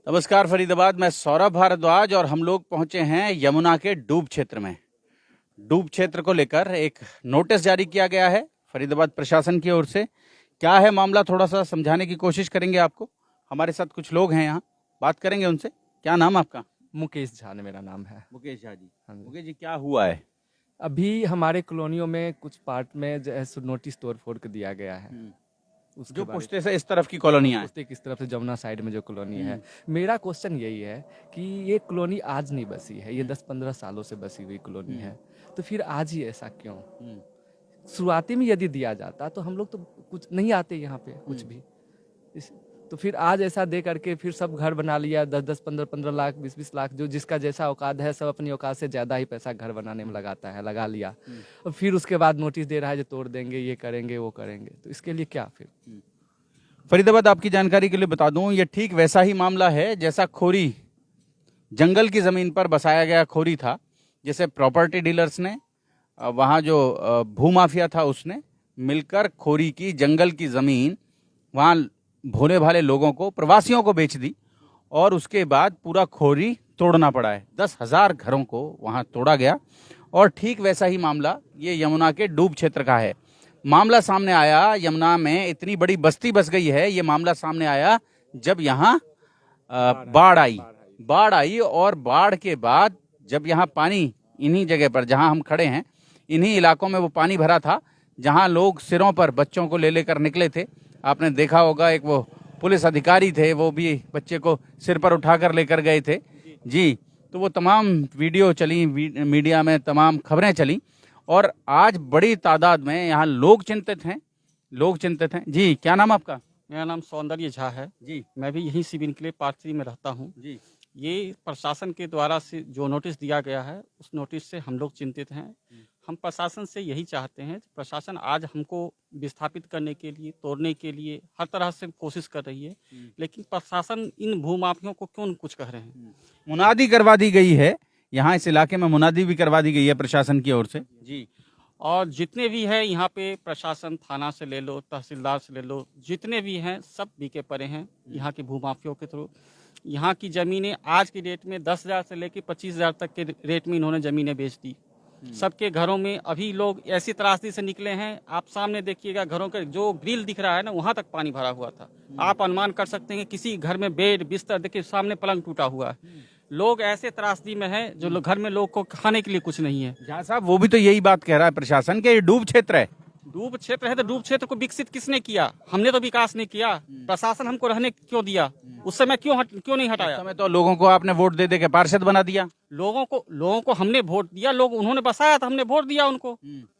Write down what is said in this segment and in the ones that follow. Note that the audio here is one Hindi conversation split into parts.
नमस्कार फरीदाबाद, मैं सौरभ भारद्वाज और हम लोग पहुंचे हैं यमुना के डूब क्षेत्र में। डूब क्षेत्र को लेकर एक नोटिस जारी किया गया है फरीदाबाद प्रशासन की ओर से। क्या है मामला, थोड़ा सा समझाने की कोशिश करेंगे आपको। हमारे साथ कुछ लोग हैं यहाँ, बात करेंगे उनसे। क्या नाम आपका? मुकेश झा ने मेरा नाम है। मुकेश झा जी। हाँ जी। मुकेश जी, क्या हुआ है? अभी हमारे कॉलोनियों में कुछ पार्ट में जो है सो नोटिस तोड़ फोड़ के दिया गया है। उसके जो बारे पुश्ते से इस तरफ की कॉलोनियां हैं। पुश्ते किस तरफ से जमुना साइड में जो कॉलोनी है। मेरा क्वेश्चन यही है कि ये कॉलोनी आज नहीं बसी है, ये 10-15 सालों से बसी हुई कॉलोनी है, तो फिर आज ही ऐसा क्यों? शुरुआती में यदि दिया जाता तो हम लोग तो कुछ नहीं आते यहाँ पे कुछ भी। तो फिर आज ऐसा दे करके फिर सब घर बना लिया, 10-10, 15-15 लाख, 20-20 लाख, जो जिसका जैसा औकात है सब अपनी औकात से ज़्यादा ही पैसा घर बनाने में लगाता है, लगा लिया। और फिर उसके बाद नोटिस दे रहा है जो तोड़ देंगे, ये करेंगे, वो करेंगे। तो इसके लिए क्या फिर? फरीदाबाद, आपकी जानकारी के लिए बता दूं, ये ठीक वैसा ही मामला है जैसा खोरी जंगल की जमीन पर बसाया गया खोरी था। जैसे प्रॉपर्टी डीलर्स ने वहाँ जो भूमाफिया था उसने मिलकर खोरी की जंगल की जमीन वहाँ भोले भाले लोगों को, प्रवासियों को बेच दी और उसके बाद पूरा खोरी तोड़ना पड़ा है। 10,000 घरों को वहाँ तोड़ा गया। और ठीक वैसा ही मामला ये यमुना के डूब क्षेत्र का है। मामला सामने आया, यमुना में इतनी बड़ी बस्ती बस गई है, ये मामला सामने आया जब यहाँ बाढ़ आई और बाढ़ के बाद जब यहाँ पानी, इन्हीं जगह पर जहाँ हम खड़े हैं, इन्हीं इलाकों में वो पानी भरा था जहाँ लोग सिरों पर बच्चों को ले लेकर निकले थे। आपने देखा होगा, एक वो पुलिस अधिकारी थे, वो भी बच्चे को सिर पर उठाकर लेकर गए थे जी। तो वो तमाम वीडियो चली, मीडिया में तमाम खबरें चली और आज बड़ी तादाद में यहाँ लोग चिंतित हैं जी। क्या नाम आपका? मेरा नाम सौंदर्य झा है जी। मैं भी यहीं सिविल के लिए पार्ट 3 में रहता हूँ जी। ये प्रशासन के द्वारा से जो नोटिस दिया गया है उस नोटिस से हम लोग चिंतित हैं। हम प्रशासन से यही चाहते हैं, प्रशासन आज हमको विस्थापित करने के लिए, तोड़ने के लिए हर तरह से कोशिश कर रही है, लेकिन प्रशासन इन भूमाफियों को क्यों कुछ कह रहे हैं? मुनादी करवा दी गई है यहाँ, इस इलाके में मुनादी भी करवा दी गई है प्रशासन की ओर से जी। और जितने भी है यहाँ पे प्रशासन, थाना से ले लो, तहसीलदार से ले लो, जितने भी हैं सब बीके पड़े हैं यहाँ के भूमाफियों के थ्रू। यहाँ की ज़मीनें आज की डेट में 10,000 से लेकर 25,000 तक के रेट में इन्होंने ज़मीनें बेच दी। सबके घरों में अभी लोग ऐसी त्रासदी से निकले हैं, आप सामने देखिएगा, घरों के जो ग्रिल दिख रहा है ना, वहाँ तक पानी भरा हुआ था। आप अनुमान कर सकते हैं किसी घर में बेड, बिस्तर, देखिए सामने पलंग टूटा हुआ है। लोग ऐसे त्रासदी में हैं जो घर में लोग को खाने के लिए कुछ नहीं है। झा साहब, वो भी तो यही बात कह रहा है प्रशासन के, ये डूब क्षेत्र है। डूब क्षेत्र है तो डूब क्षेत्र को विकसित किसने किया? हमने तो विकास नहीं किया। प्रशासन हमको रहने क्यों दिया? उस समय क्यों नहीं हटाया? उस समय तो लोगों को आपने वोट दे दे के पार्षद बना दिया। लोगों को हमने वोट दिया, लोग उन्होंने बसाया था, हमने वोट दिया उनको।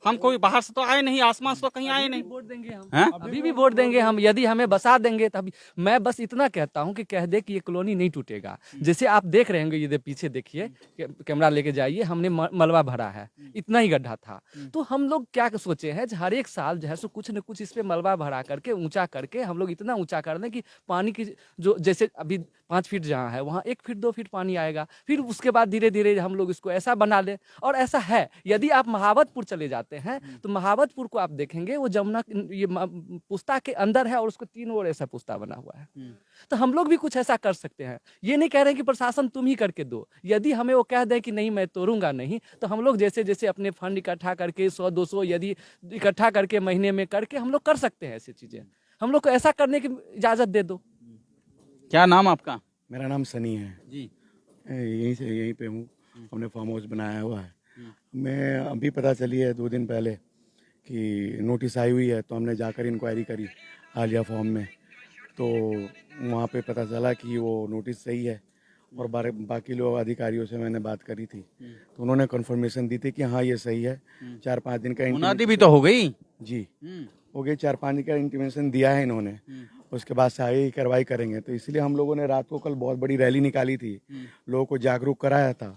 हम कोई बाहर से तो आए नहीं, आसमान से तो कहीं आए नहीं। वोट देंगे हम, हैं? अभी भी वोट देंगे हम, यदि हमें बसा देंगे तभी। मैं बस इतना कहता हूं कि कह दे कि ये कॉलोनी नहीं टूटेगा। जैसे आप देख रहे होंगे, ये पीछे देखिए, कैमरा लेके जाइए, हमने मलबा भरा है, इतना ही गड्ढा था। तो हम लोग क्या सोचे हैं, हर एक साल जो है सो कुछ न कुछ इस पे मलबा भरा करके, ऊंचा करके हम लोग इतना ऊंचा कर दें कि पानी की जो, जैसे अभी 5 फीट जहाँ है वहाँ 1 फीट 2 फीट पानी आएगा। फिर उसके बाद धीरे धीरे हम लोग इसको ऐसा बना लें। और ऐसा है, यदि आप महावतपुर चले जाते हैं तो महावतपुर को आप देखेंगे, वो जमुना ये पुस्ता के अंदर है और उसको 3 ओर ऐसा पुस्ता बना हुआ है। तो हम लोग भी कुछ ऐसा कर सकते हैं। ये नहीं कह रहे हैं कि प्रशासन तुम ही करके दो। यदि हमें वो कह दें कि नहीं मैं तोड़ूंगा नहीं, तो हम लोग जैसे जैसे अपने फंड इकट्ठा करके 100-200 यदि इकट्ठा करके महीने में करके हम लोग कर सकते हैं ऐसी चीजें। हम लोग को ऐसा करने की इजाजत दे दो। क्या नाम आपका? मेरा नाम सनी है जी। यहीं पे हूँ, हमने फार्म हाउस बनाया हुआ है। मैं अभी पता चली है 2 दिन पहले कि नोटिस आई हुई है, तो हमने जाकर इंक्वायरी करी हालिया फॉर्म में, तो वहाँ पे पता चला कि वो नोटिस सही है। और बाकी लोग अधिकारियों से मैंने बात करी थी, तो उन्होंने कंफर्मेशन दी थी कि हाँ ये सही है। 4-5 दिन का मुनादी भी तो हो गई जी, हो गई। 4-5 दिन का इंटीमेशन दिया है इन्होंने, उसके बाद से आगे ही कार्रवाई करेंगे। तो इसलिए हम लोगों ने रात को कल बहुत बड़ी रैली निकाली थी, लोगों को जागरूक कराया था,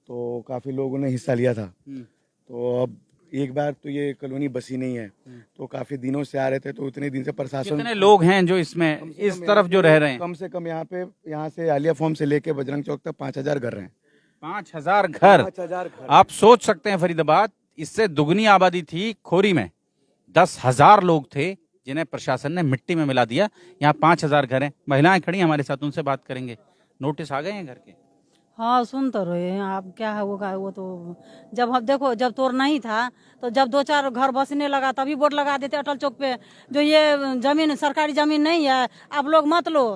तो काफ़ी लोगों ने हिस्सा लिया था। तो अब एक बार तो ये कॉलोनी बसी नहीं है, तो काफ़ी दिनों से आ रहे थे, तो उतने दिन से प्रशासन। कितने लोग हैं जो इसमें इस तरफ जो रह रहे हैं? कम से कम यहाँ से आलिया फॉर्म से लेके बजरंग चौक तक 5,000 घर हैं। 5,000 घर। 5,000 घर। आप सोच सकते हैं फरीदाबाद, इससे दुगनी आबादी थी खोरी में। 10,000 लोग थे जिन्हें प्रशासन ने मिट्टी में मिला दिया। यहाँ 5,000 घर हैं। महिलाएं खड़ी हमारे साथ, उनसे बात करेंगे। नोटिस आ गए हैं घर के? हाँ सुन तो रहे हैं आप, क्या है होगा वो तो। जब हम देखो, जब तोर नहीं था तो जब 2-4 घर बसने लगा तभी बोर्ड लगा देते अटल चौक पे, जो ये जमीन सरकारी जमीन नहीं है आप लोग मत लो।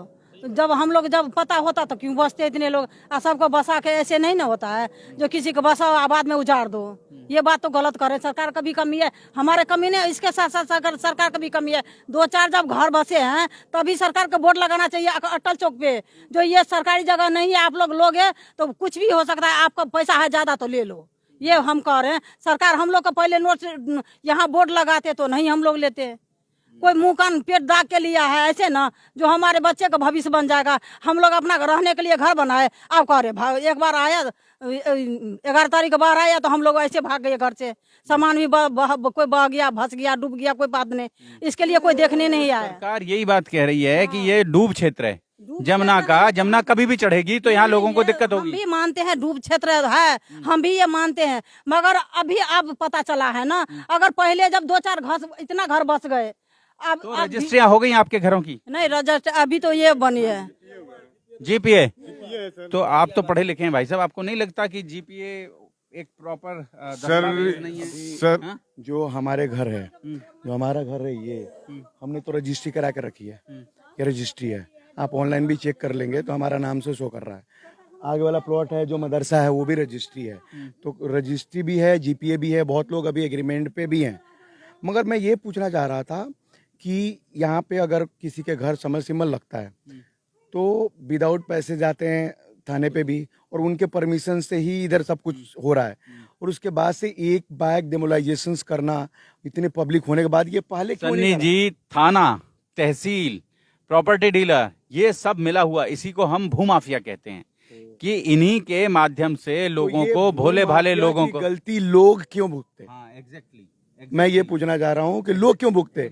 जब हम लोग जब पता होता तो क्यों बसते इतने लोग, और सबको बसा के ऐसे नहीं ना होता है, जो किसी को बसाओ आबाद में उजाड़ दो। ये बात तो गलत करे, सरकार का भी कमी है, हमारे कमी नहीं, इसके साथ साथ सरकार का भी कमी है। 2-4 जब घर बसे हैं तभी सरकार को बोर्ड लगाना चाहिए अटल चौक पे। जो ये सरकारी जगह नहीं है आप लोग लोगे तो कुछ भी हो सकता है, आपका पैसा है ज्यादा तो ले लो। ये हम कह रहे हैं, सरकार हम लोग को पहले नोट यहाँ बोर्ड लगाते तो नहीं हम लोग लेते। कोई मुंह कान पेट दाग के लिया है ऐसे ना, जो हमारे बच्चे का भविष्य बन जाएगा। हम लोग अपना रहने के लिए घर बनाए, आप कह रहे एक बार आया 11 तारीख के बाहर आया तो हम लोग ऐसे भाग गए घर से, सामान भी कोई बह गया, फंस गया, डूब गया, कोई बात नहीं, इसके लिए कोई देखने नहीं आया। सरकार यही बात कह रही है कि ये डूब क्षेत्र है जमुना का, जमुना कभी भी चढ़ेगी तो यहाँ लोगों को दिक्कत हम होगी। भी मानते हैं डूब क्षेत्र है, हम भी ये मानते हैं, मगर अभी अब पता चला है ना, अगर पहले जब 2-4 घर इतना घर बस गए, अब तो रजिस्ट्रियां हो गई आपके घरों की? नहीं रजिस्टर अभी तो ये बनी है जीपीए। तो आप तो पढ़े लिखे हैं भाई साहब, आपको नहीं लगता कि जीपीए एक प्रॉपर दस्तावेज नहीं है? सर हाँ? जो हमारे घर है, जो हमारा घर है ये हमने तो रजिस्ट्री करा के रखी है, ये रजिस्ट्री है, आप ऑनलाइन भी चेक कर लेंगे तो हमारा नाम से शो कर रहा है। आगे वाला प्लॉट है जो मदरसा है वो भी रजिस्ट्री है, तो रजिस्ट्री भी है, जीपीए भी है, बहुत लोग अभी एग्रीमेंट पे भी हैं। मगर मैं ये पूछना चाह रहा था कि यहाँ पे अगर किसी के घर समरसीबल लगता है तो विदाउट पैसे जाते हैं थाने पे भी, और उनके परमिशन से ही इधर सब कुछ हो रहा है, और उसके बाद से एक बाइक डेमोलाइजेशन करना इतने पब्लिक होने के बाद ये पहले क्यों सन्नी नहीं करा? जी, थाना, तहसील, प्रॉपर्टी डीलर, ये सब मिला हुआ, इसी को हम भूमाफिया कहते हैं कि इन्हीं के माध्यम से लोगों ये को, भोले भाले भूमाफिया लोगों की को। गलती लोग क्यों भुगते? हाँ, एग्जैक्टली। मैं ये पूछना चाह रहा हूँ कि लोग क्यों भुगते?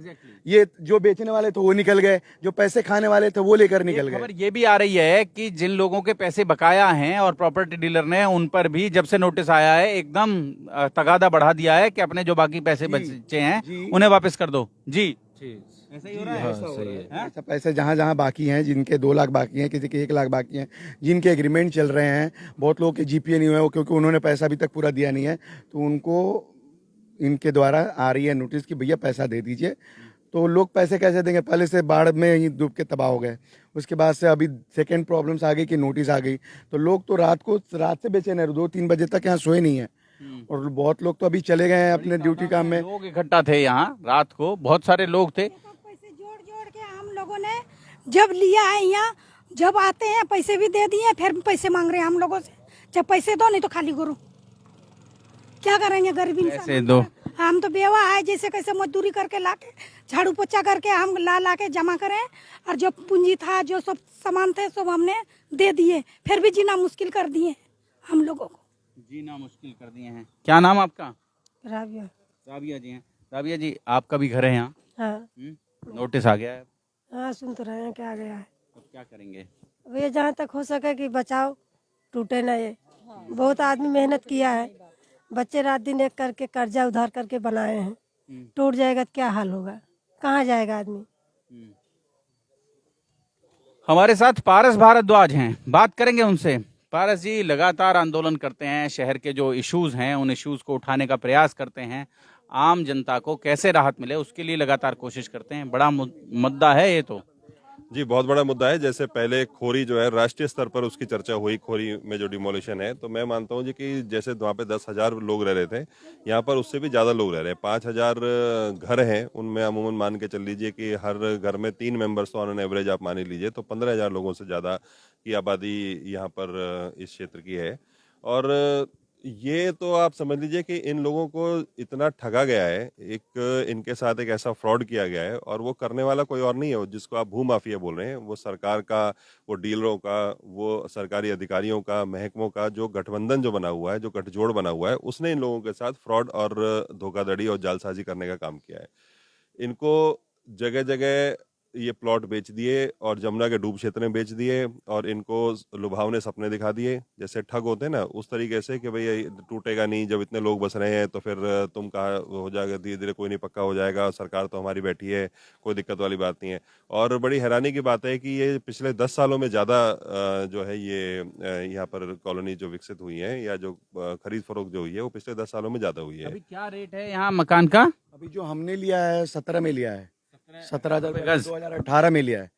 ये जो बेचने वाले थे वो निकल गए, जो पैसे खाने वाले थे वो लेकर निकल खबर गए। ये भी आ रही है कि जिन लोगों के पैसे बकाया हैं और प्रॉपर्टी डीलर ने उन पर भी जब से नोटिस आया है एकदम तगादा बढ़ा दिया है कि अपने जो बाकी पैसे बचे हैं उन्हें वापस कर दो। जी, ऐसा ही हो रहा है? सही है। ऐसा पैसे जहाँ जहाँ बाकी हैं, जिनके 2 लाख बाकी हैं, किसी के 1 लाख बाकी हैं, जिनके एग्रीमेंट चल रहे हैं, बहुत लोगों के जीपीए नहीं हुए वो क्योंकि उन्होंने पैसा अभी तक पूरा दिया नहीं है, तो उनको इनके द्वारा आ रही है नोटिस कि भैया पैसा दे दीजिए। तो लोग पैसे कैसे देंगे? पहले से बाढ़ में ही डूब के तबाह हो गए, उसके बाद से अभी सेकंड प्रॉब्लम्स आ गई कि नोटिस आ गई, तो लोग तो रात से बेचैन है, 2-3 बजे तक यहाँ सोए नहीं है, और बहुत लोग तो अभी चले गए हैं अपने ड्यूटी काम में। लोग इकट्ठा थे यहाँ रात को, बहुत सारे लोग थे। पैसे जोड़ जोड़ के हम लोगों ने जब लिया है यहाँ, जब आते हैं पैसे भी दे दिए, फिर पैसे मांग रहे हैं हम लोगों से, जब पैसे दो नहीं तो खाली करो। क्या करेंगे गरीब इंसान? पैसे दो। हम तो बेवा है, जैसे कैसे मजदूरी करके लाके झाड़ू पोछा करके हम ला के जमा करें, और जो पूंजी था, जो सब सामान थे, सब हमने दे दिए, फिर भी जीना मुश्किल कर दिए हम लोगों को। जीना मुश्किल कर दिए हैं। क्या नाम आपका? राबिया। राबिया जी हैं। राबिया जी, आपका भी घर है यहाँ? हाँ नोटिस आ गया है, हाँ सुन तो रहे हैं, क्या गया है। अब क्या करेंगे? अब ये जहाँ तक हो सके कि बचाओ, टूटे ना ये। बहुत आदमी मेहनत किया है, बच्चे रात दिन एक करके कर्जा उधार करके बनाए हैं, टूट जाएगा तो क्या हाल होगा, कहाँ जाएगा आदमी। हमारे साथ पारस भारद्वाज हैं, बात करेंगे उनसे। पारस जी लगातार आंदोलन करते हैं, शहर के जो इश्यूज हैं उन इश्यूज को उठाने का प्रयास करते हैं, आम जनता को कैसे राहत मिले उसके लिए लगातार कोशिश करते हैं। बड़ा मुद्दा है ये तो। जी, बहुत बड़ा मुद्दा है। जैसे पहले खोरी जो है राष्ट्रीय स्तर पर उसकी चर्चा हुई, खोरी में जो डिमोलिशन है, तो मैं मानता हूँ जी कि जैसे वहाँ पे 10,000 लोग रह रहे थे, यहाँ पर उससे भी ज़्यादा लोग रह रहे हैं। 5,000 घर हैं, उनमें अमूमन मान के चल लीजिए कि हर घर में 3 मेंबर्स तो ऑन एवरेज आप मान ही लीजिए, तो 15,000 लोगों से ज़्यादा की आबादी यहाँ पर इस क्षेत्र की है। और ये तो आप समझ लीजिए कि इन लोगों को इतना ठगा गया है, एक इनके साथ एक ऐसा फ्रॉड किया गया है, और वो करने वाला कोई और नहीं है, जिसको आप भूमाफिया बोल रहे हैं। वो सरकार का, वो डीलरों का, वो सरकारी अधिकारियों का, महकमों का जो गठबंधन जो बना हुआ है, जो गठजोड़ बना हुआ है, उसने इन लोगों के साथ फ्रॉड और धोखाधड़ी और जालसाजी करने का काम किया है। इनको जगह जगह ये प्लॉट बेच दिए और जमुना के डूब क्षेत्र में बेच दिए और इनको लुभावने सपने दिखा दिए, जैसे ठग होते हैं ना, उस तरीके से कि भाई ये टूटेगा नहीं, जब इतने लोग बस रहे हैं तो फिर तुम कहाँ हो जाएगा, धीरे धीरे कोई नहीं पक्का हो जाएगा, सरकार तो हमारी बैठी है, कोई दिक्कत वाली बात नहीं है। और बड़ी हैरानी की बात है कि ये पिछले 10 सालों में ज़्यादा जो है ये यहाँ पर कॉलोनी जो विकसित हुई है या जो खरीद फरोख्त जो हुई है वो पिछले 10 सालों में ज़्यादा हुई है। अभी क्या रेट है यहाँ मकान का? अभी जो हमने लिया है 17 में लिया है, 17,000 गज। 2018 में लिया है।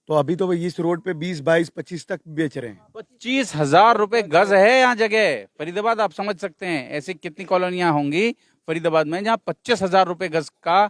तो अभी तो भाई इस रोड पे 20, 22, 25 तक बेच रहे हैं। 25,000 रुपए गज है यहाँ जगह। फरीदाबाद आप समझ सकते हैं ऐसी कितनी कॉलोनियां होंगी फरीदाबाद में जहाँ 25,000 रुपए गज का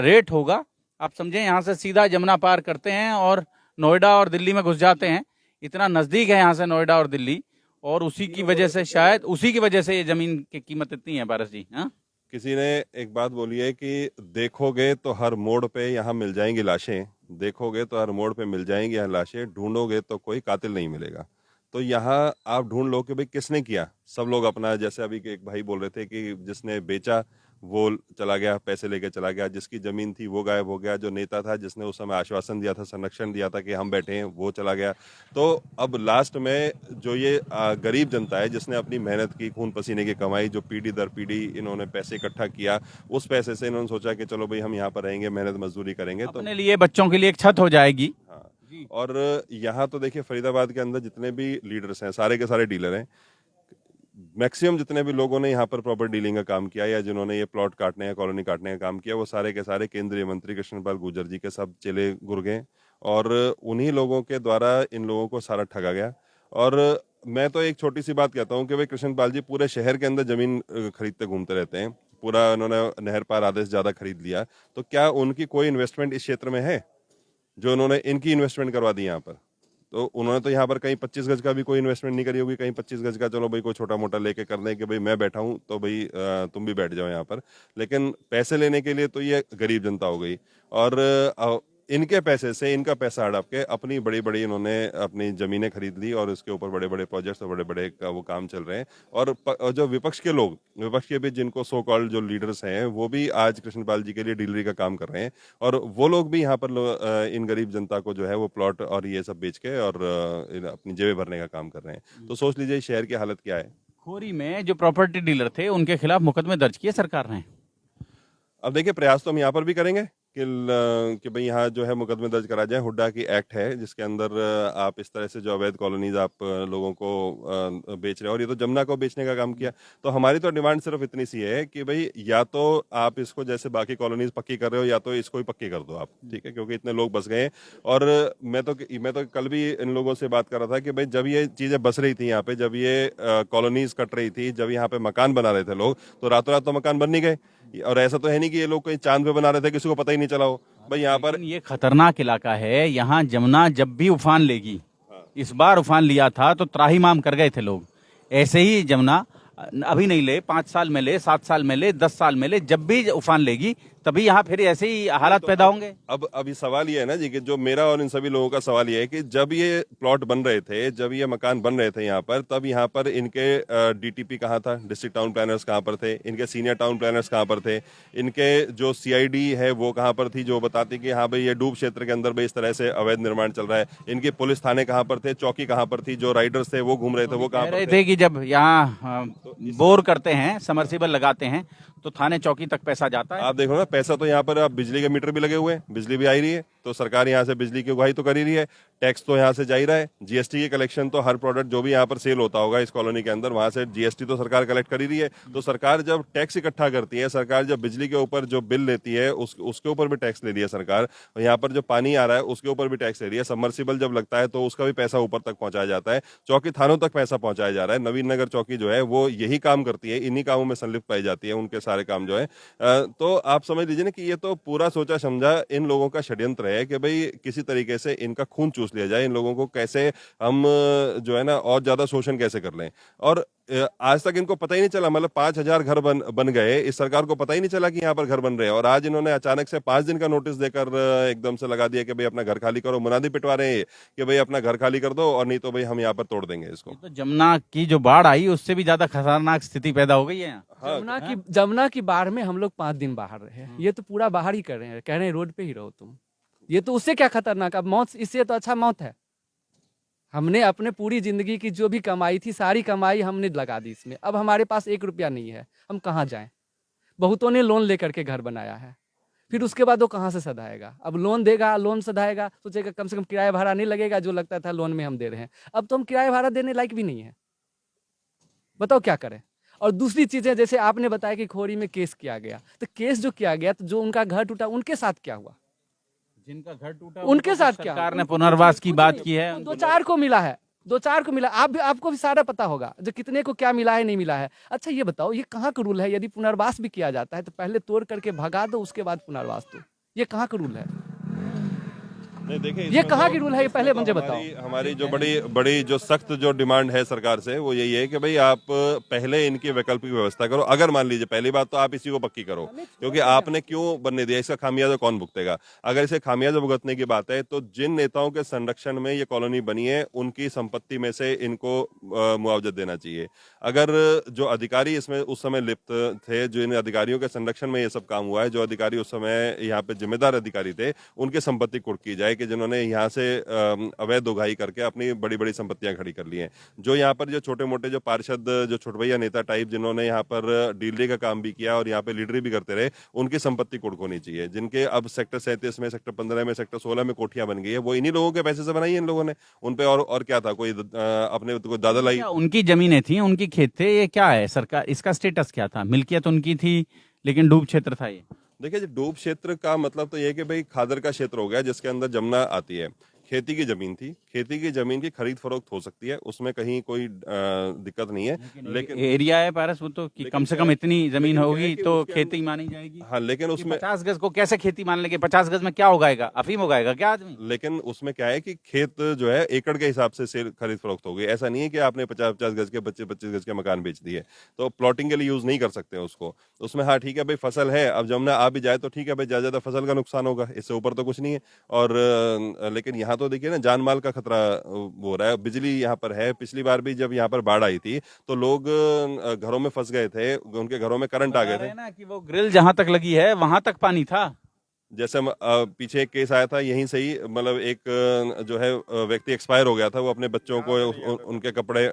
रेट होगा। आप समझें, यहाँ से सीधा जमुना पार करते हैं और नोएडा और दिल्ली में घुस जाते हैं। इतना नजदीक है यहाँ से नोएडा और दिल्ली, और उसी की वजह से, शायद उसी की वजह से ये जमीन की कीमत इतनी है। पारस जी, हाँ, किसी ने एक बात बोली है कि देखोगे तो हर मोड़ पे यहाँ मिल जाएंगी लाशें, देखोगे तो हर मोड़ पे मिल जाएंगी यहाँ लाशें, ढूंढोगे तो कोई कातिल नहीं मिलेगा। तो यहाँ आप ढूंढ लो कि भाई किसने किया। सब लोग अपना, जैसे अभी के एक भाई बोल रहे थे कि जिसने बेचा वो चला गया, पैसे लेके चला गया, जिसकी जमीन थी वो गायब हो गया, जो नेता था जिसने उस समय आश्वासन दिया था, संरक्षण दिया था कि हम बैठे हैं, वो चला गया। तो अब लास्ट में जो ये गरीब जनता है जिसने अपनी मेहनत की, खून पसीने की कमाई, जो पीढ़ी दर पीढ़ी इन्होंने पैसे इकट्ठा किया, उस पैसे से इन्होंने सोचा कि चलो भाई हम यहाँ पर रहेंगे, मेहनत मजदूरी करेंगे, तो अपने लिए, बच्चों के लिए एक छत हो जाएगी। हाँ। और यहाँ तो देखिए फरीदाबाद के अंदर जितने भी लीडर्स हैं सारे के सारे डीलर हैं। मैक्सिमम जितने भी लोगों ने यहाँ पर प्रॉपर्टी डीलिंग का काम किया या जिन्होंने ये प्लॉट काटने या कॉलोनी काटने का काम किया, वो सारे के सारे केंद्रीय मंत्री कृष्णपाल गुर्जर जी के सब चेले गुर्गे, और उन्हीं लोगों के द्वारा इन लोगों को सारा ठगा गया। और मैं तो एक छोटी सी बात कहता हूँ कि भाई कृष्णपाल जी पूरे शहर के अंदर जमीन खरीदते घूमते रहते हैं, पूरा उन्होंने नहर पार आधे से ज्यादा खरीद लिया, तो क्या उनकी कोई इन्वेस्टमेंट इस क्षेत्र में है जो उन्होंने इनकी इन्वेस्टमेंट करवा दी यहाँ पर? तो उन्होंने तो यहाँ पर कहीं 25 गज का भी कोई इन्वेस्टमेंट नहीं करी होगी, कहीं 25 गज का चलो भाई कोई छोटा मोटा लेके कर दें कि भाई मैं बैठा हूँ तो भाई तुम भी बैठ जाओ यहाँ पर, लेकिन पैसे लेने के लिए तो ये गरीब जनता हो गई। और इनके पैसे से, इनका पैसा हड़प के अपनी बड़ी बड़ी इन्होंने अपनी जमीनें खरीद ली और इसके ऊपर बड़े बड़े प्रोजेक्ट्स और बड़े बड़े वो काम चल रहे हैं। और जो विपक्ष के लोग, विपक्ष के भी जिनको सो कॉल्ड जो लीडर्स हैं, वो भी आज कृष्णपाल जी के लिए डीलरी का काम कर रहे हैं, और वो लोग भी यहाँ पर इन गरीब जनता को जो है वो प्लॉट और ये सब बेच के और अपनी जेबें भरने का काम कर रहे हैं। तो सोच लीजिए शहर की हालत क्या है। खोरी में जो प्रॉपर्टी डीलर थे उनके खिलाफ मुकदमे दर्ज किए सरकार ने। अब देखिए प्रयास तो हम यहाँ पर भी करेंगे कि भाई यहाँ जो है मुकदमे दर्ज करा जाए। हुड्डा की एक्ट है जिसके अंदर आप इस तरह से जो अवैध कॉलोनीज आप लोगों को बेच रहे हो, और ये तो जमुना को बेचने का काम किया। तो हमारी तो डिमांड सिर्फ इतनी सी है कि भाई या तो आप इसको जैसे बाकी कॉलोनीज पक्की कर रहे हो या तो इसको ही पक्की कर दो आप, ठीक है, क्योंकि इतने लोग बस गए हैं। और मैं तो कल भी इन लोगों से बात कर रहा था कि भाई जब ये चीजें बस रही थी यहाँ पे, जब ये कॉलोनीज कट रही थी, जब यहाँ पे मकान बना रहे थे लोग, तो रातों रात तो मकान बन नहीं गए। और ऐसा तो है नहीं कि ये लोग कहीं चांद पे बना रहे थे, किसी को पता ही नहीं चला हो भाई यहाँ पर। ये खतरनाक इलाका है। यहाँ जमुना जब भी उफान लेगी, इस बार उफान लिया था तो त्राहिमाम कर गए थे लोग। ऐसे ही जमुना अभी नहीं ले, 5 साल में ले, 7 साल में ले, 10 साल में ले, जब भी उफान लेगी तभी यहाँ फिर ऐसे ही हालात पैदा होंगे। अब अभी सवाल ये है ना जी कि जो मेरा और इन सभी लोगों का सवाल ये है कि जब ये प्लॉट बन रहे थे, जब ये मकान बन रहे थे यहाँ पर, तब यहाँ पर इनके डीटीपी कहाँ था, डिस्ट्रिक्ट टाउन प्लानर्स कहाँ पर थे, इनके सीनियर टाउन प्लानर्स कहाँ पर थे, इनके जो सीआईडी है वो कहाँ पर थी जो बताती कि हाँ भाई ये डूब क्षेत्र के अंदर भाई इस तरह से अवैध निर्माण चल रहा है। इनके पुलिस थाने कहाँ पर थे, चौकी कहाँ पर थी, जो राइडर्स थे वो घूम रहे थे वो कहाँ पर थे कि जब यहाँ बोर करते हैं, समरसीबल लगाते हैं, तो थाने चौकी तक पैसा जाता है। आप देखो ना, पैसा तो यहाँ पर आप बिजली के मीटर भी लगे हुए हैं, बिजली भी आ ही रही है, तो सरकार यहाँ से बिजली की उगाही तो कर ही रही है, टैक्स तो यहाँ से जा ही रहा है, जीएसटी की कलेक्शन तो हर प्रोडक्ट जो भी यहाँ पर सेल होता होगा इस कॉलोनी के अंदर, वहां से जीएसटी तो सरकार कलेक्ट कर ही रही है। तो सरकार जब टैक्स इकट्ठा करती है, सरकार जब बिजली के ऊपर जो बिल लेती है उसके ऊपर भी टैक्स ले रही है सरकार, और यहाँ पर जो पानी आ रहा है उसके ऊपर भी टैक्स ले रही है, सबमर्सिबल जब लगता है तो उसका भी पैसा ऊपर तक पहुंचाया जाता है, चौकी थानों तक पैसा पहुंचाया जा रहा है। नवीन नगर चौकी जो है वो यही काम करती है, इन्हीं कामों में संलिप्त पाई जाती है, उनके सारे काम जो है। तो आप समझ लीजिए ना कि ये तो पूरा सोचा समझा इन लोगों का षड्यंत्र है कि भाई किसी तरीके से इनका खून चूस लिया जाए, इन लोगों को कैसे हम जो है ना और ज्यादा शोषण कैसे कर लें। और आज तक इनको पता ही नहीं चला, मतलब 5,000 घर बन गए, इस सरकार को पता ही नहीं चला कि यहाँ पर घर बन रहे हैं, और आज इन्होंने अचानक से 5 दिन का नोटिस देकर एकदम से लगा दिया कि भाई अपना घर खाली करो। मुनादी पिटवा रहे हैं कि भाई अपना घर खाली कर दो और नहीं तो भाई हम यहाँ पर तोड़ देंगे इसको। तो जमुना की जो बाढ़ आई उससे भी ज्यादा खतरनाक स्थिति पैदा हो गई है यहाँ। जमुना की बाढ़ में हम लोग 5 दिन बाहर रहे। ये तो पूरा बाहर ही कर रहे हैं, कह रहे हैं रोड पे ही रहो तुम। ये तो उससे क्या खतरनाक, अब मौत इससे तो अच्छा मौत है। हमने अपने पूरी जिंदगी की जो भी कमाई थी, सारी कमाई हमने लगा दी इसमें, अब हमारे पास 1 रुपया नहीं है, हम कहाँ जाएं? बहुतों ने लोन लेकर के घर बनाया है, फिर उसके बाद वो कहाँ से सधाएगा? अब लोन देगा, लोन सधाएगा, सोचेगा कम से कम किराया भाड़ा नहीं लगेगा, जो लगता था लोन में हम दे रहे हैं। अब तो हम किराया भाड़ा देने लायक भी नहीं है, बताओ क्या करें? और दूसरी चीजें, जैसे आपने बताया कि खोरी में केस किया गया, तो केस जो किया गया, तो जो उनका घर टूटा उनके साथ क्या हुआ? जिनका घर टूटा उनके साथ क्या? सरकार ने पुनर्वास की बात की है। 2-4 को मिला है, 2-4 को मिला। आपको भी सारा पता होगा जो कितने को क्या मिला है, नहीं मिला है। अच्छा ये बताओ, ये कहाँ का रूल है? यदि पुनर्वास भी किया जाता है तो पहले तोड़ करके भगा दो, उसके बाद पुनर्वास दो, ये कहाँ का रूल है? नहीं देखिए, ये इसमें कहाँ तो- की रूल है, ये इसमें पहले तो मुझे बताओ। हमारी जो बड़ी बड़ी जो सख्त जो डिमांड है सरकार से, वो यही है कि भाई आप पहले इनकी वैकल्पिक व्यवस्था करो। अगर मान लीजिए, पहली बात तो आप इसी को पक्की करो, क्योंकि आपने क्यों बनने दिया, इसका खामियाजा कौन भुगतेगा? अगर इसे खामियाजा भुगतने की बात है, तो जिन नेताओं के संरक्षण में ये कॉलोनी बनी है, उनकी संपत्ति में से इनको मुआवजा देना चाहिए। अगर जो अधिकारी इसमें उस समय लिप्त थे, जो इन अधिकारियों के संरक्षण में ये सब काम हुआ है, जो अधिकारी उस समय यहाँ पे जिम्मेदार अधिकारी थे, उनकी संपत्ति कुर्क की जाए, कि जिन्होंने यहाँ से अवैध उगाही करके अपनी बड़ी बड़ी संपत्तियां खड़ी कर ली हैं। जो यहाँ पर जो छोटे मोटे जो पार्षद, जो छोटभैया नेता टाइप, जिन्होंने यहाँ पर डीलरी का काम भी किया और यहाँ पे लीडरी भी करते रहे, उनकी संपत्ति कुर्क होनी चाहिए। जिनके अब सेक्टर 37 में, सेक्टर 15 में, सेक्टर 16 में कोठियां बन गई है, वो इन्हीं लोगों के पैसे से बनाई है इन लोगों ने। उन पे और क्या था, कोई अपने कोई दादा लाई? क्या उनकी जमीनें थी, उनकी खेत थे, ये क्या है सरकार, इसका स्टेटस क्या था? मिल्कियत उनकी थी, लेकिन डूब क्षेत्र था ये। देखिए, डूब क्षेत्र का मतलब तो ये है कि भाई खादर का क्षेत्र हो गया, जिसके अंदर जमुना आती है। खेती की जमीन थी, खेती की जमीन की खरीद फरोख्त हो सकती है, उसमें कहीं कोई दिक्कत नहीं है। लेकिन एरिया है पारस, वो तो कि कम से कम इतनी जमीन होगी तो खेती मानी जाएगी। हाँ, लेकिन उसमें 50 गज को कैसे खेती मान लेंगे? 50 गज में क्या उगाएगा? अफीम उगाएगा क्या आदमी? लेकिन उसमें क्या है कि खेत जो है एकड़ के हिसाब से सेल खरीद फरोख्त हो गई। ऐसा नहीं है कि आपने 50-50 गज के 25-25 गज के मकान बेच दिए, तो प्लॉटिंग के लिए यूज नहीं कर सकते उसको। उसमें हाँ ठीक है भाई, फसल है, अब जमुना आ भी जाए तो ठीक है भाई, ज्यादा फसल का नुकसान होगा, इससे ऊपर तो कुछ नहीं है। और लेकिन यहाँ तो देखिए ना, जान माल का खतरा हो रहा है। बिजली यहाँ पर है, पिछली बार भी जब यहाँ पर बाढ़ आई थी तो लोग घरों में फंस गए थे, उनके घरों में करंट आ गए थे ना कि वो ग्रिल जहां तक लगी है वहां तक पानी था। जैसे पीछे एक केस आया था यहीं से ही, मतलब एक जो है व्यक्ति एक्सपायर हो गया था, वो अपने बच्चों को उनके कपड़े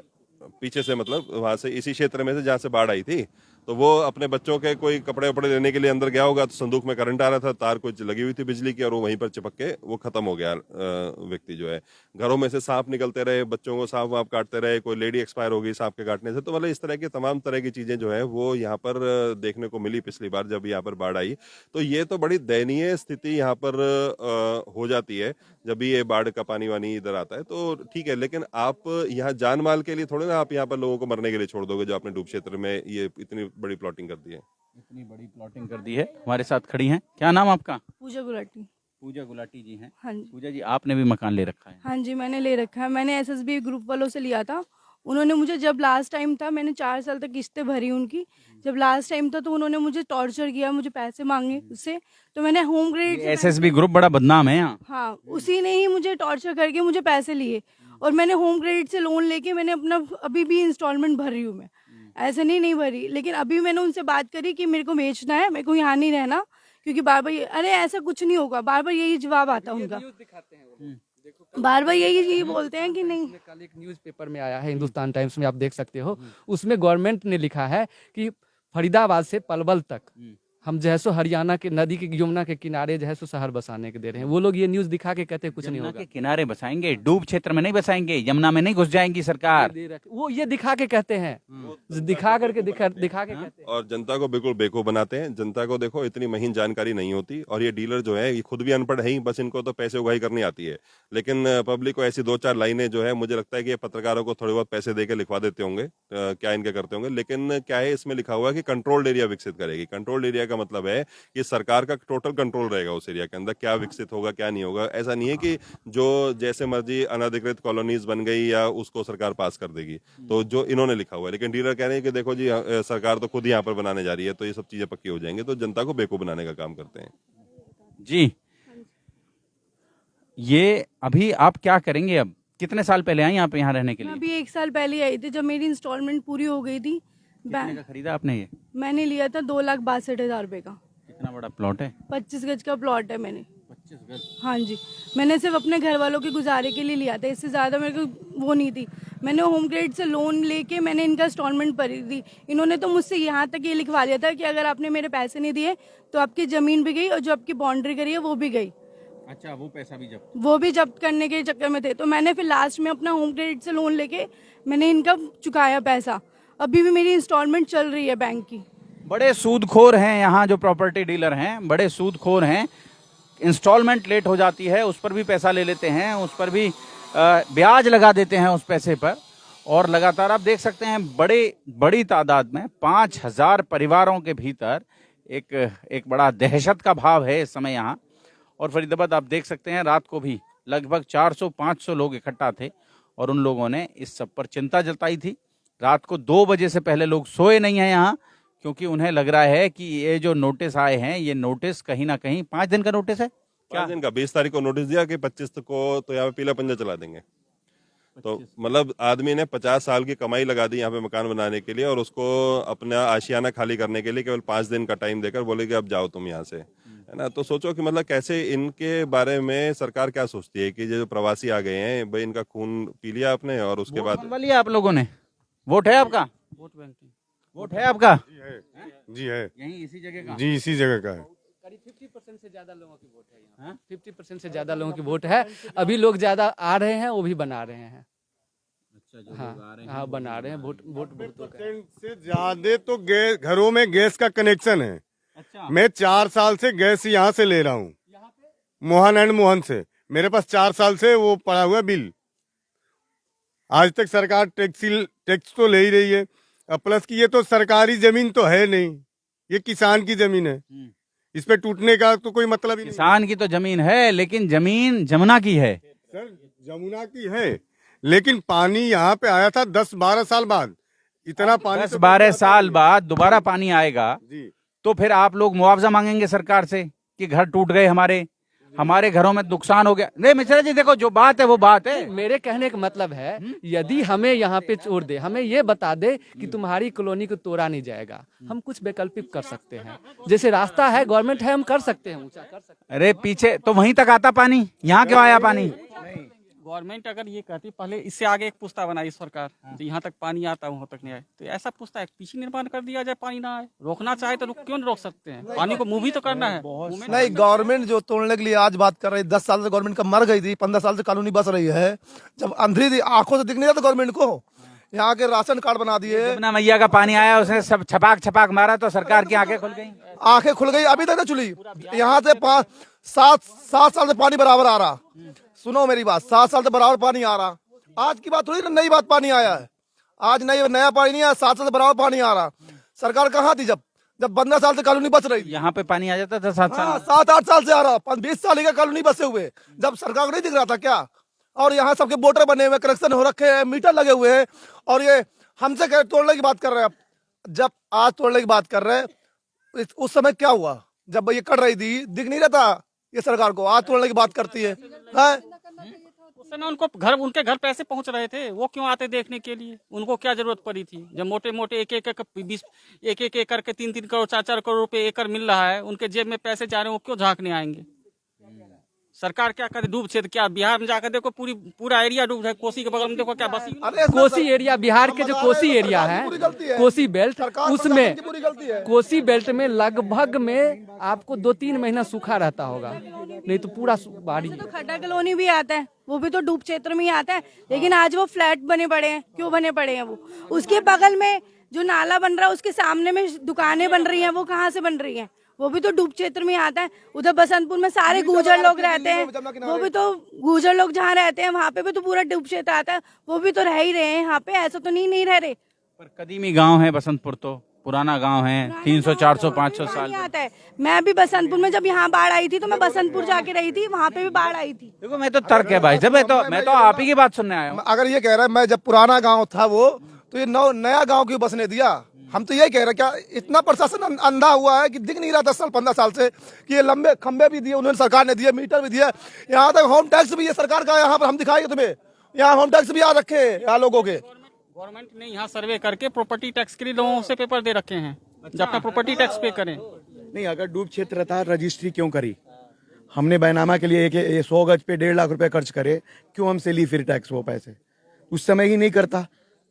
पीछे से, मतलब वहां से, इसी क्षेत्र में से जहाँ से बाढ़ आई थी, तो वो अपने बच्चों के कोई कपड़े वपड़े लेने के लिए अंदर गया होगा, तो संदूक में करंट आ रहा था, तार कुछ लगी हुई थी बिजली की, और वो वहीं पर चिपक के वो खत्म हो गया व्यक्ति जो है। घरों में से सांप निकलते रहे, बच्चों को सांप वाप काटते रहे, कोई लेडी एक्सपायर हो गई सांप के काटने से। तो मतलब इस तरह की तमाम तरह की चीजें जो है वो यहाँ पर देखने को मिली पिछली बार जब यहाँ पर बाढ़ आई। तो ये तो बड़ी दयनीय स्थिति यहाँ पर हो जाती है जब भी ये बाढ़ का पानी वानी इधर आता है। तो ठीक है, लेकिन आप यहाँ जान माल के लिए थोड़े ना आप यहाँ पर लोगों को मरने के लिए छोड़ दोगे, जो आपने डूब क्षेत्र में ये इतनी बड़ी प्लॉटिंग कर दी है। इतनी बड़ी प्लॉटिंग कर दी है। हमारे साथ खड़ी हैं, क्या नाम आपका? पूजा गुलाटी। पूजा गुलाटी जी हैं। हाँ जी। पूजा जी, आपने भी मकान ले रखा है? हाँ जी, मैंने ले रखा है। मैंने एसएसबी ग्रुप वालों से लिया था। उन्होंने मुझे, जब लास्ट टाइम था, मैंने 4 साल तक किस्तें भरी उनकी। जब लास्ट टाइम था तो उन्होंने मुझे टॉर्चर किया, मुझे पैसे मांगे उससे। तो मैंने होम क्रेडिट से एसएसबी ग्रुप बड़ा बदनाम है यहाँ। हाँ, उसी ने ही मुझे टॉर्चर करके मुझे पैसे लिए, और मैंने होम क्रेडिट से लोन लेके मैंने अपना अभी भी इंस्टॉलमेंट भर रही हूँ मैं। ऐसे नहीं भरी, लेकिन अभी मैंने उनसे बात करी कि मेरे को बेचना है, मेरे को यहाँ नहीं रहना, क्योंकि बार बार अरे ऐसा कुछ नहीं होगा, बार बार यही जवाब आता है उनका। बार बार यही बोलते हैं कि नहीं। कल एक न्यूज़पेपर में आया है, हिंदुस्तान टाइम्स में, आप देख सकते हो, उसमें गवर्नमेंट ने लिखा है कि फरीदाबाद से पलवल तक हम जो है सो हरियाणा के नदी के, यमुना के किनारे जो है सो शहर बसाने के दे रहे हैं। वो लोग ये न्यूज़ दिखा के कहते हैं कुछ नहीं यमुना होगा। के किनारे बसाएंगे, डूब क्षेत्र में नहीं बसाएंगे, यमुना में नहीं घुस जाएंगी सरकार। वो ये दिखा के कहते हैं, दिखा के कहते हैं। और जनता को बिल्कुल बेवकूफ बनाते हैं। जनता को देखो इतनी महीन जानकारी नहीं होती, और ये डीलर जो है ये खुद भी अनपढ़ है ही, बस इनको तो पैसे उगाही करनी आती है। लेकिन पब्लिक को ऐसी 2-4 लाइनें जो है, मुझे लगता है कि ये पत्रकारों को थोड़े बहुत पैसे देके लिखवा देते होंगे, क्या इनके करते होंगे। लेकिन क्या है, इसमें लिखा हुआ है कि कंट्रोल्ड एरिया विकसित करेगी। कंट्रोल्ड एरिया का मतलब है कि सरकार का टोटल कंट्रोल रहेगा उस एरिया के अंदर, क्या विकसित होगा क्या नहीं होगा। ऐसा नहीं है कि जो जैसे मर्जी अनधिकृत कॉलोनीज बन गई या उसको सरकार पास कर देगी, तो जो इन्होंने लिखा हुआ है। लेकिन डीलर कह रहे हैं कि देखो जी, सरकार तो खुद ही यहाँ पर बनाने जा रही है, तो ये सब चीजें पक्की हो जाएंगी। तो जनता को बेवकूफ बनाने का काम करते हैं जी। ये अभी आप क्या करेंगे? अब कितने साल पहले आए आप यहाँ रहने के मैं लिए? अभी 1 साल पहले आई थी, जब मेरी इंस्टॉलमेंट पूरी हो गई थी। कितने का खरीदा आपने ये? मैंने लिया था 2,62,000 रुपए का। कितना बड़ा प्लॉट है? 25 गज का प्लॉट है मैंने। हाँ जी, मैंने सिर्फ अपने घर वालों के गुजारे के लिए लिया था, इससे ज़्यादा मेरे को वो नहीं थी। मैंने होम क्रेडिट से लोन लेके मैंने इनका इंस्टॉलमेंट भरी थी। इन्होंने तो मुझसे यहाँ तक ये लिखवा दिया था कि अगर आपने मेरे पैसे नहीं दिए तो आपकी ज़मीन भी गई और जो आपकी बाउंड्री करी है वो भी गई। अच्छा, वो पैसा भी जब वो भी जब्त करने के चक्कर में थे, तो मैंने फिर लास्ट में अपना होम क्रेडिट से लोन लेके मैंने इनका चुकाया पैसा। अभी भी मेरी इंस्टॉलमेंट चल रही है बैंक की। बड़े सूदखोर हैं यहाँ जो प्रॉपर्टी डीलर हैं, बड़े सूदखोर हैं। इंस्टॉलमेंट लेट हो जाती है, उस पर भी पैसा ले लेते हैं, उस पर भी ब्याज लगा देते हैं उस पैसे पर। और लगातार आप देख सकते हैं बड़ी तादाद में 5,000 परिवारों के भीतर एक बड़ा दहशत का भाव है इस समय यहाँ। और फरीदाबाद आप देख सकते हैं रात को भी लगभग 400-500 लोग इकट्ठा थे और उन लोगों ने इस सब पर चिंता जताई थी। रात को 2 बजे से पहले लोग सोए नहीं हैं यहाँ, क्योंकि उन्हें लग रहा है कि ये जो नोटिस आए हैं ये नोटिस कहीं ना कहीं 5 दिन का नोटिस है। 5 दिन का 20 तारीख को नोटिस दिया कि 25 को तो यहाँ पे पीला पंजा चला देंगे। तो मतलब आदमी ने 50 साल की कमाई लगा दी यहाँ पे मकान बनाने के लिए और उसको अपना आशियाना खाली करने के लिए केवल 5 दिन का टाइम देकर बोले कि अब जाओ तुम यहाँ से, है ना। तो सोचो कि मतलब कैसे इनके बारे में सरकार क्या सोचती है कि जो प्रवासी आ गए हैं भाई इनका खून पी लिया आपने और उसके बाद बनवा लिया आप लोगों ने। वोट है आपका? वोट बैंक की वोट है आपका? जी है, यहीं इसी जगह का? जी इसी जगह का है। करीब 50% से ज्यादा लोगों की वोट है यहाँ। 50% से ज्यादा लोगों की वोट है। अभी लोग ज्यादा आ रहे हैं, वो भी बना रहे हैं। अच्छा, जो हाँ लोग आ रहे हैं हाँ, बना रहे हैं। वोट बहुतों का है। 50% से ज्यादा तो गैस घरों में गैस का कनेक्शन है। अच्छा, मैं 4 साल से गैस यहाँ से ले रहा हूँ, मोहन एंड मोहन से। मेरे पास 4 साल से वो पड़ा हुआ बिल। आज तक सरकार टैक्स तो ले ही रही है। अब प्लस की ये तो सरकारी जमीन तो है नहीं, ये किसान की जमीन है। इस पे टूटने का तो कोई मतलब ही नहीं। किसान की तो जमीन है, लेकिन जमीन जमुना की है। सर जमुना की है, लेकिन पानी यहाँ पे आया था 10-12 साल बाद। इतना पानी 10-12 साल बाद दोबारा पानी आएगा जी। तो फिर आप लोग मुआवजा मांगेंगे सरकार से कि घर टूट गए, हमारे घरों में नुकसान हो गया। नहीं मिश्रा जी, देखो जो बात है वो बात है। मेरे कहने का मतलब है, यदि हमें यहाँ पे छोड़ दे, हमें ये बता दे कि तुम्हारी कॉलोनी को तोड़ा नहीं जाएगा, हम कुछ वैकल्पिक कर सकते हैं। जैसे रास्ता है, गवर्नमेंट है, हम कर सकते हैं, ऊंचा कर सकते हैं। अरे पीछे तो वहीं तक आता पानी, यहाँ क्यों आया पानी? गवर्नमेंट अगर ये कहती पहले इससे आगे एक पुस्ता बनाई सरकार, तो यहाँ तक पानी आता वहाँ तक नहीं आए, तो ऐसा पुस्ता एक पीछे निर्माण कर दिया जाए, पानी ना आए। रोकना चाहे तो क्यों नहीं रोक सकते हैं? पानी को मूव भी तो करना है। नहीं, गवर्नमेंट जो तोड़ने के लिए आज बात कर रही है, 10 साल से गवर्नमेंट का मर गई थी, 15 साल से कॉलोनी बस रही है। जब अंधेरी थी, आंखों से दिख नहीं रहा था गवर्नमेंट को। यहाँ के राशन कार्ड बना दिए। यमुना मैया का पानी आया, उसने सब छपाक मारा तो सरकार की आंखें खुल गई। आंखें खुल गई, अभी तक ना चुली। यहाँ से 7 साल से पानी बराबर आ रहा। सुनो मेरी बात, 7 साल से बराबर पानी आ रहा। आज की बात थोड़ी ना, नई बात पानी आया है। आज नया पानी नहीं आया, 7 साल से बराबर पानी आ रहा। सरकार कहाँ थी जब 15 साल से कॉलोनी बच रही थी? यहाँ पे पानी आ जाता था 7 साल। 7-8 साल से आ रहा। 20 साल का कॉलोनी बसे हुए, जब सरकार को नहीं दिख रहा था क्या? और यहाँ सबके वोटर बने हुए, कनेक्शन हो रखे हैं, मीटर लगे हुए हैं, और ये हमसे तोड़ने की बात कर रहे हैं। जब आज तोड़ने की बात कर रहे हैं, उस समय क्या हुआ? जब ये कर रही थी दिख नहीं रहा था ये सरकार को, आज तोड़ने की बात करती है। उस समय उनके घर पैसे पहुंच रहे थे, वो क्यों आते देखने के लिए? उनको क्या जरूरत पड़ी थी? जब मोटे एक एकड़ के 3 करोड़ 4 करोड़ रुपए एकड़ मिल रहा है, उनके जेब में पैसे जा रहे हैं, वो क्यों झांकने आएंगे? सरकार क्या करे? डूब क्षेत्र क्या बिहार में जाकर देखो, पूरा एरिया डूब है। कोसी के बगल में देखो क्या बसी। कोसी एरिया, बिहार के जो कोसी एरिया है, कोसी बेल्ट, उसमें कोसी बेल्ट में लगभग में आपको 2-3 महीना सूखा रहता होगा, नहीं तो पूरा बाढ़। तो खड्डा कॉलोनी भी आता है, वो भी तो डूब क्षेत्र में ही आता है, लेकिन आज वो फ्लैट बने पड़े हैं। क्यों बने पड़े हैं? वो उसके बगल में जो नाला बन रहा है, उसके सामने में दुकानें बन रही हैं, वो कहाँ से बन रही हैं? वो भी तो डूब क्षेत्र में आता है। उधर बसंतपुर में सारे गुर्जर लोग रहते हैं, वो भी तो गुर्जर लोग जहाँ रहते हैं वहाँ पे भी तो पूरा डूब क्षेत्र आता है, वो भी तो रह ही रहे हैं यहाँ पे। ऐसा तो नहीं रह रहे। पर कदीमी गांव है बसंतपुर, तो पुराना गांव है, 300 400 500 साल आता है। मैं भी बसंतपुर में जब यहाँ बाढ़ आई थी तो मैं बसंतपुर जाके रही थी, वहाँ पे भी बाढ़ आई थी। देखो मैं तो तर्क है भाई साहब, मैं तो आप ही की बात सुनने आया हूँ। अगर ये कह रहा है मैं जब पुराना गांव था वो, तो ये नया गांव क्यों बसने दिया? हम तो यही कह रहे हैं, क्या इतना प्रशासन अंधा हुआ है कि दिख नहीं रहा 10 साल 15 साल से कि ये लंबे खंबे भी दिए उन्होंने, सरकार ने दिए, मीटर भी दिया, यहाँ तक होम टैक्स भी ये सरकार का। यहाँ पर हम दिखाएंगे तुम्हें, यहाँ होम टैक्स भी आ रखे हैं यहाँ लोगों के। गवर्नमेंट ने यहाँ सर्वे करके प्रॉपर्टी टैक्स के लिए लोगों से पेपर दे रखे हैं, जब अपना प्रॉपर्टी टैक्स पे करें। नहीं, अगर डूब क्षेत्र था रजिस्ट्री क्यों करी? हमने बैनामा के लिए एक 100 गज पे 1.5 लाख रुपए खर्च करे, क्यों हमसे ली फिर टैक्स वो पैसे? उस समय ही नहीं करता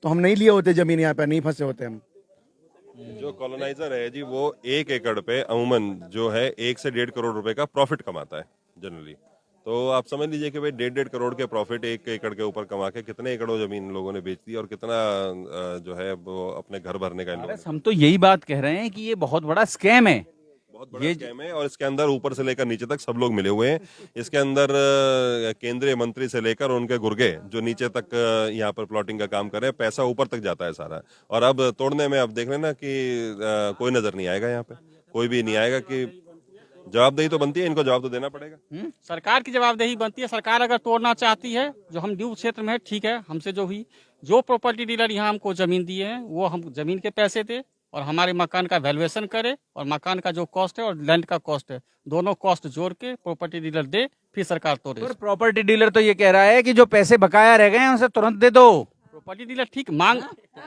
तो हम नहीं लिए होते जमीन, यहाँ पे नहीं फंसे होते हम। जो कॉलोनाइजर है जी, वो 1 एकड़ पे अमूमन जो है 1 से 1.5 करोड़ रुपए का प्रॉफिट कमाता है जनरली। तो आप समझ लीजिए कि भाई 1.5 करोड़ के प्रॉफिट 1 एकड़ के ऊपर कमा के कितने एकड़ों जमीन लोगों ने बेच दी और कितना जो है वो अपने घर भरने का इन लोगों ने। हम तो यही बात कह रहे हैं कि ये बहुत बड़ा स्कैम है, बहुत बड़ा स्कैम है और इसके अंदर ऊपर से लेकर नीचे तक सब लोग मिले हुए हैं। इसके अंदर केंद्रीय मंत्री से लेकर उनके गुर्गे जो नीचे तक यहाँ पर प्लॉटिंग का काम कर रहे हैं, पैसा ऊपर तक जाता है सारा। और अब तोड़ने में अब देख लेना कि कोई नजर नहीं आएगा, यहाँ पे कोई भी नहीं आएगा कि जवाबदेही तो बनती है, इनको जवाब तो देना पड़ेगा। सरकार की जवाबदेही बनती है। सरकार अगर तोड़ना चाहती है, जो हम ड्यू क्षेत्र में है, ठीक है, हमसे जो हुई, जो प्रॉपर्टी डीलर यहाँ हमको जमीन दिए हैं वो हम जमीन के पैसे दे और हमारे मकान का वैल्यूएशन करे और मकान का जो कॉस्ट है और लैंड का कॉस्ट है, दोनों कॉस्ट जोड़ के प्रॉपर्टी डीलर दे, फिर सरकार तोड़े। पर प्रॉपर्टी डीलर तो ये कह रहा है कि जो पैसे बकाया रह गए हैं उनसे तुरंत दे दो। प्रॉपर्टी डीलर ठीक मांग,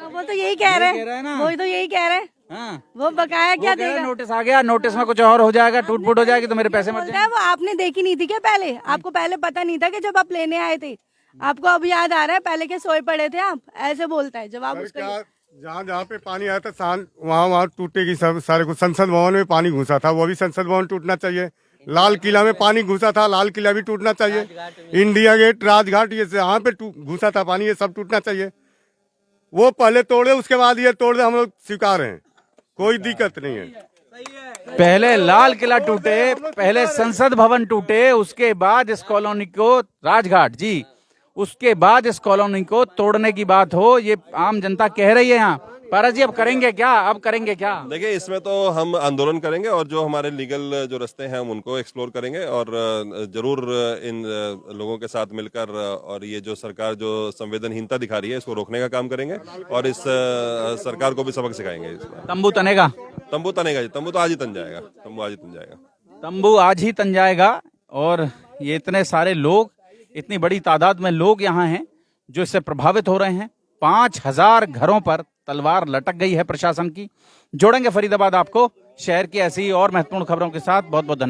वो तो यही कह रहे कह रहा है ना। हैं, वो तो यही कह रहे हैं। हाँ। वो बकाया क्या वो कह रहा है, देगा? नोटिस आ गया, नोटिस में कुछ और हो जाएगा, टूट फूट हो जाएगी तो मेरे पैसे मत बोलता है वो आपने देखी नहीं थी क्या पहले? आपको पहले पता नहीं था कि जब आप लेने आए थे? आपको अब याद आ रहा है पहले के सोए पड़े थे आप? ऐसे बोलता है जवाब उसका। क्या जहाँ जहाँ पे पानी आया था वहाँ टूटेगी सब सारे कुछ। संसद भवन में पानी घुसा था, वो भी संसद भवन टूटना चाहिए। लाल किला में पानी घुसा था, लाल किला भी टूटना चाहिए। इंडिया गेट, राजघाट, ये यहाँ पे घुसा था पानी, ये सब टूटना चाहिए। वो पहले तोड़े, उसके बाद ये तोड़ दे, हम लोग स्वीकार हैं, कोई दिक्कत नहीं है। पहले लाल किला टूटे, पहले संसद भवन टूटे, उसके बाद इस कॉलोनी को, राजघाट जी, उसके बाद इस कॉलोनी को तोड़ने की बात हो, ये आम जनता कह रही है यहाँ। पारस जी अब करेंगे क्या? अब करेंगे क्या? देखिए, इसमें तो हम आंदोलन करेंगे और जो हमारे लीगल जो रास्ते हैं हम उनको एक्सप्लोर करेंगे और जरूर इन लोगों के साथ मिलकर और ये जो सरकार जो संवेदनहीनता दिखा रही है इसको रोकने का काम करेंगे और इस सरकार को भी सबक सिखाएंगे। तंबू तनेगा? तंबू तनेगा जी, तंबू तो आज ही तन जाएगा, तंबू आज ही तन जाएगा। तंबू आज ही तन जाएगा। और ये इतने सारे लोग, इतनी बड़ी तादाद में लोग यहाँ हैं जो इससे प्रभावित हो रहे हैं। 5000 घरों पर तलवार लटक गई है प्रशासन की। जोड़ेंगे फरीदाबाद आपको शहर की ऐसी और महत्वपूर्ण खबरों के साथ। बहुत बहुत धन्यवाद।